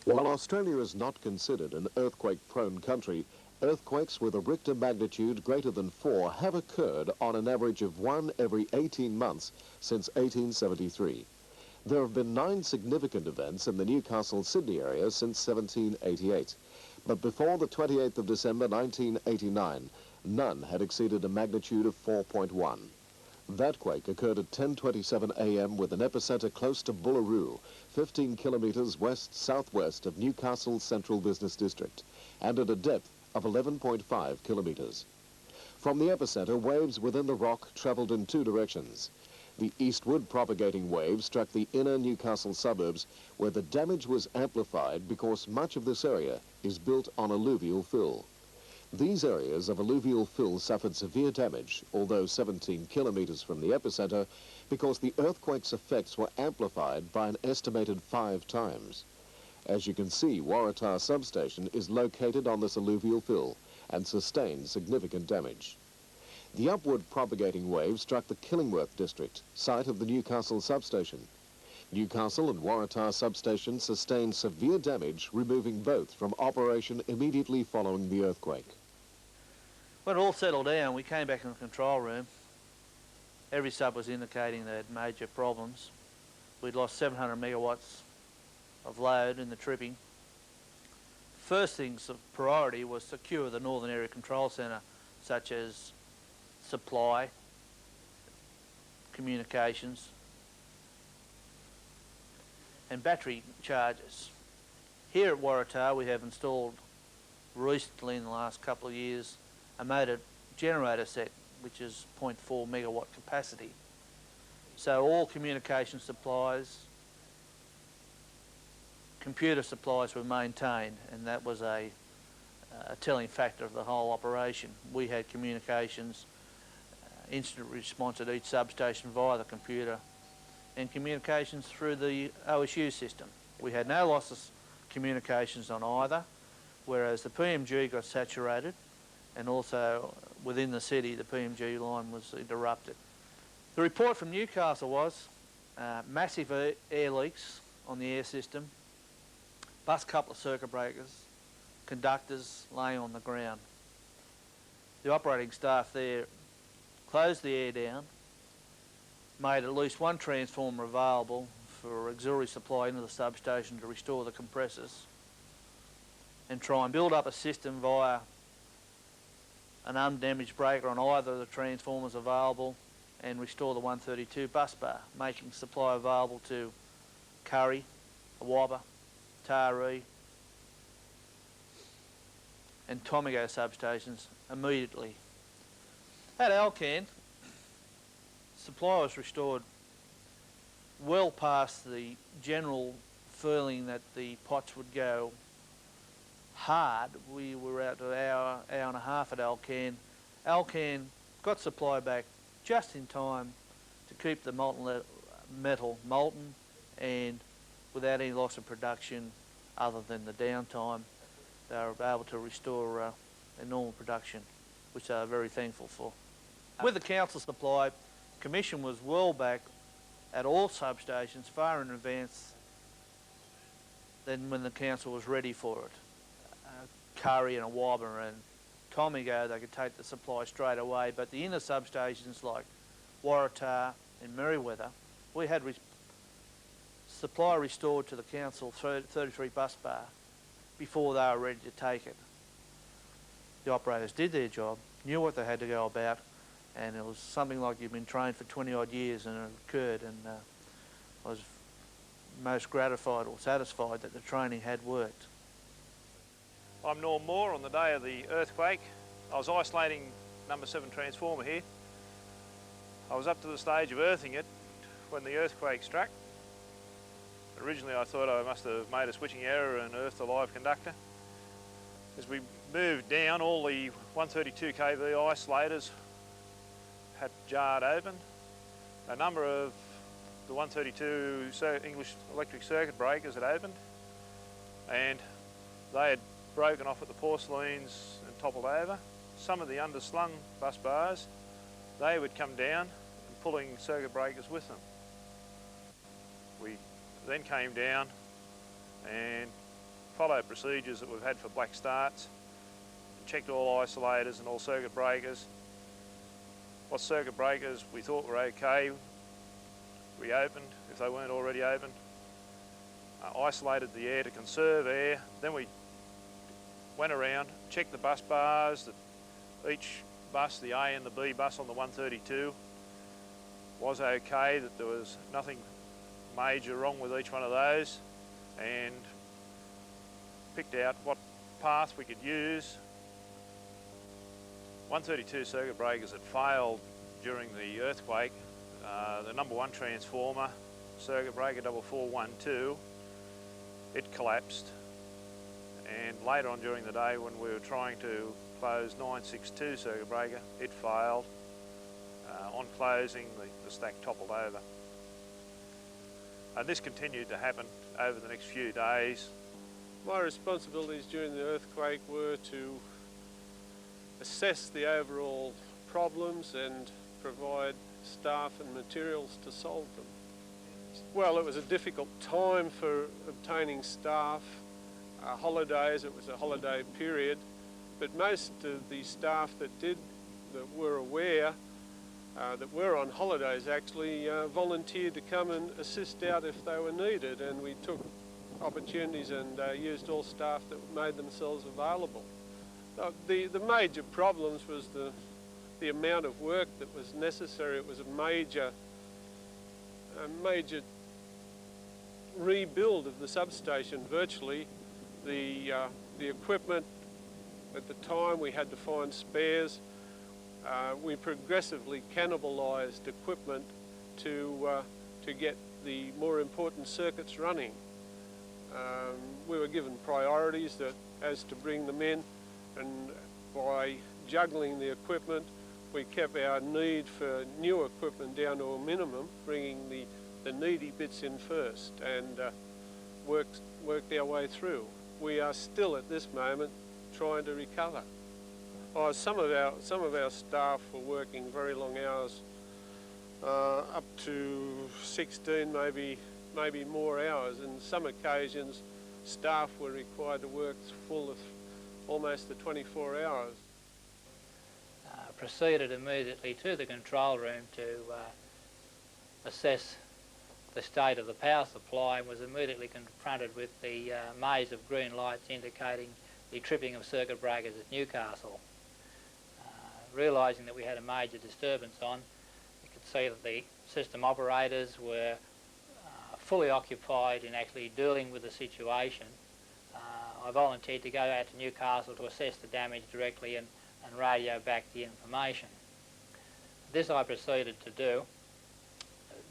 While Australia is not considered an earthquake-prone country, earthquakes with a Richter magnitude greater than 4 have occurred on an average of 1 every 18 months since 1873. There have been 9 significant events in the Newcastle-Sydney area since 1788. But before the 28th of December 1989, none had exceeded a magnitude of 4.1. That quake occurred at 10:27 a.m. with an epicenter close to Bullaroo, 15 kilometres west-southwest of Newcastle Central Business District, and at a depth of 11.5 kilometres. From the epicenter, waves within the rock travelled in 2 directions. The eastward propagating wave struck the inner Newcastle suburbs, where the damage was amplified because much of this area is built on alluvial fill. These areas of alluvial fill suffered severe damage, although 17 kilometres from the epicenter, because the earthquake's effects were amplified by an estimated 5 times. As you can see, Waratah substation is located on this alluvial fill and sustained significant damage. The upward propagating wave struck the Killingworth district, site of the Newcastle substation. Newcastle and Waratah substations sustained severe damage, removing both from operation immediately following the earthquake. When it all settled down, we came back in the control room. Every sub was indicating they had major problems. We'd lost 700 megawatts of load in the tripping. First things of priority was secure the Northern Area Control Centre, such as supply, communications, and battery chargers. Here at Waratah, we have installed recently in the last couple of years a motor generator set, which is 0.4 megawatt capacity. So all communication supplies, computer supplies were maintained, and that was a telling factor of the whole operation. We had communications, instant response at each substation via the computer, and communications through the OSU system. We had no lossless communications on either, whereas the PMG got saturated, and also within the city the PMG line was interrupted. The report from Newcastle was massive air leaks on the air system, bus coupler circuit breakers, conductors laying on the ground. The operating staff there closed the air down, made at least 1 transformer available for auxiliary supply into the substation to restore the compressors, and try and build up a system via an undamaged breaker on either of the transformers available and restore the 132 bus bar, making supply available to Curry, Awabba, Taree and Tomago substations immediately. At Alcan, supply was restored well past the general feeling that the pots would go hard. We were out to an hour and a half at Alcan. Alcan got supply back just in time to keep the molten metal molten and without any loss of production other than the downtime. They were able to restore their normal production, which they are very thankful for. With the council supply, commission was well back at all substations far in advance than when the council was ready for it. Curry and Awabba and Tomago, they could take the supply straight away, but the inner substations like Waratah and Merriweather, we had supply restored to the council 33 bus bar before they were ready to take it. The operators did their job, knew what they had to go about, and it was something like you've been trained for 20 odd years and it occurred, and I was most gratified or satisfied that the training had worked. I'm Norm Moore. On the day of the earthquake, I was isolating number 7 transformer here. I was up to the stage of earthing it when the earthquake struck. Originally I thought I must have made a switching error and earthed a live conductor. As we moved down, all the 132 kV isolators had jarred open. A number of the 132 English electric circuit breakers had opened, and they had broken off at the porcelains and toppled over. Some of the underslung bus bars, they would come down and pulling circuit breakers with them. We then came down and followed procedures that we've had for black starts, checked all isolators and all circuit breakers. What circuit breakers we thought were okay, we opened, if they weren't already open. Isolated the air to conserve air. Then we went around, checked the bus bars, that each bus, the A and the B bus on the 132, was okay, that there was nothing major wrong with each one of those, and picked out what path we could use. 132 circuit breakers had failed during the earthquake. The number 1 transformer, circuit breaker 4412, it collapsed, and later on during the day when we were trying to close 962 circuit breaker, it failed. On closing, the stack toppled over. And this continued to happen over the next few days. My responsibilities during the earthquake were to assess the overall problems and provide staff and materials to solve them. Well, it was a difficult time for obtaining staff. Holidays, it was a holiday period, but most of the staff that were aware, that were on holidays actually, volunteered to come and assist out if they were needed, and we took opportunities and used all staff that made themselves available. The major problems was the amount of work that was necessary. It was a major rebuild of the substation. Virtually, the equipment at the time, we had to find spares. We progressively cannibalised equipment to get the more important circuits running. We were given priorities as to bring them in, and by juggling the equipment, we kept our need for new equipment down to a minimum, bringing the needy bits in first, and worked our way through. We are still at this moment trying to recover. Some of our staff were working very long hours, up to 16, maybe more hours. And some occasions, staff were required to work full of almost the 24 hours. Proceeded immediately to the control room to assess the state of the power supply, and was immediately confronted with the maze of green lights indicating the tripping of circuit breakers at Newcastle. Realising that we had a major disturbance on, you could see that the system operators were fully occupied in actually dealing with the situation. I volunteered to go out to Newcastle to assess the damage directly and radio back the information. This I proceeded to do.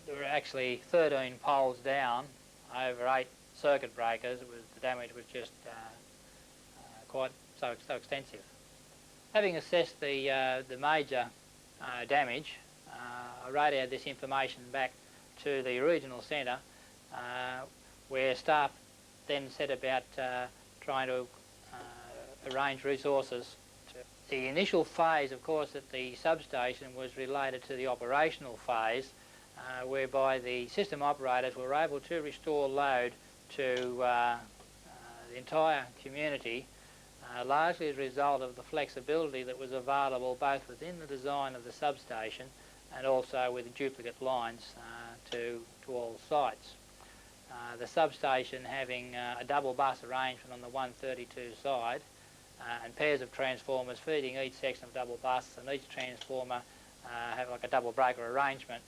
There were actually 13 poles down over 8 circuit breakers. The damage was just quite so extensive. Having assessed the major damage, I radioed this information back to the regional centre, where staff then set about trying to arrange resources. The initial phase, of course, at the substation was related to the operational phase, whereby the system operators were able to restore load to the entire community, largely as a result of the flexibility that was available both within the design of the substation and also with duplicate lines to all sites. The substation having a double bus arrangement on the 132 side, and pairs of transformers feeding each section of double bus, and each transformer have like a double breaker arrangement,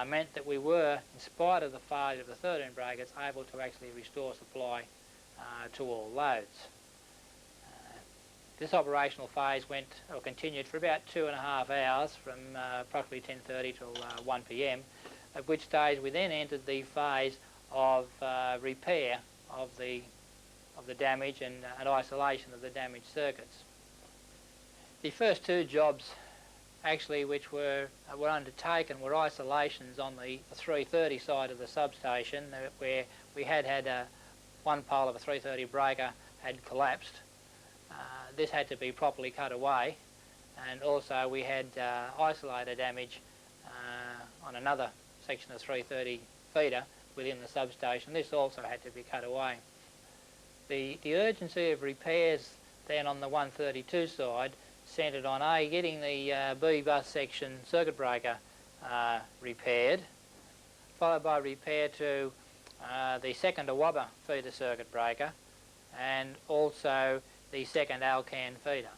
meant that we were, in spite of the failure of the 13 breakers, able to actually restore supply to all loads. This operational phase continued for about 2.5 hours, from approximately 10:30 till 1 p.m, at which stage we then entered the phase of repair of the damage and isolation of the damaged circuits. The first 2 jobs actually which were undertaken were isolations on the 330 side of the substation, where we had one pole of a 330 breaker had collapsed. This had to be properly cut away, and also we had isolator damage on another section of 330 feeder within the substation. This also had to be cut away. The urgency of repairs then on the 132 side centred on A, getting the B bus section circuit breaker repaired, followed by repair to the second Awabba feeder circuit breaker, and also the second Alcan feeder.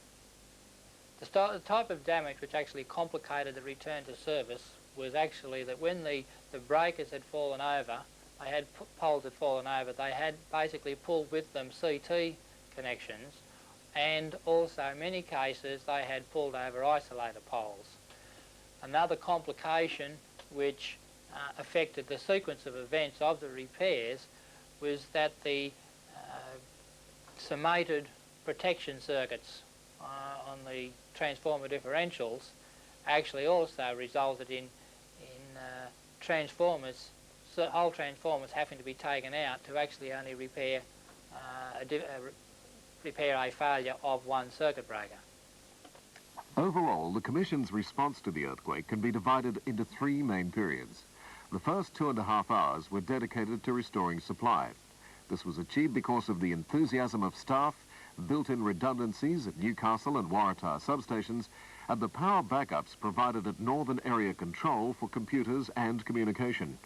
The type of damage which actually complicated the return to service was actually that when the breakers had fallen over, they had poles had fallen over, they had basically pulled with them CT connections, and also in many cases they had pulled over isolator poles. Another complication which affected the sequence of events of the repairs was that the summated protection circuits on the transformer differentials actually also resulted in transformers, so whole transformers having to be taken out to actually only repair a failure of one circuit breaker. Overall, the Commission's response to the earthquake can be divided into three main periods. The first 2.5 hours were dedicated to restoring supply. This was achieved because of the enthusiasm of staff, built-in redundancies at Newcastle and Waratah substations, and the power backups provided at Northern Area Control for computers and communication.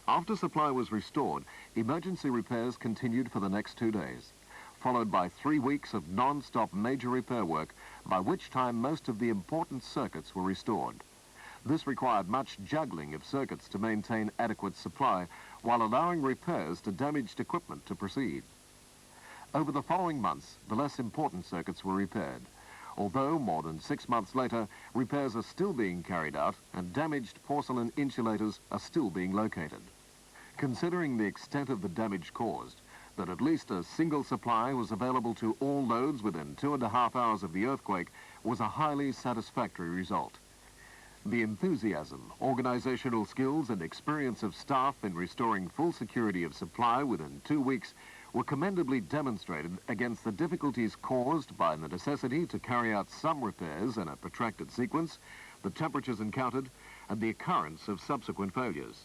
After supply was restored, emergency repairs continued for the next 2 days, followed by 3 weeks of non-stop major repair work, by which time most of the important circuits were restored. This required much juggling of circuits to maintain adequate supply, while allowing repairs to damaged equipment to proceed. Over the following months, the less important circuits were repaired, although more than 6 months later, repairs are still being carried out and damaged porcelain insulators are still being located. Considering the extent of the damage caused, that at least a single supply was available to all loads within 2.5 hours of the earthquake was a highly satisfactory result. The enthusiasm, organizational skills and experience of staff in restoring full security of supply within 2 weeks were commendably demonstrated against the difficulties caused by the necessity to carry out some repairs in a protracted sequence, the temperatures encountered, and the occurrence of subsequent failures.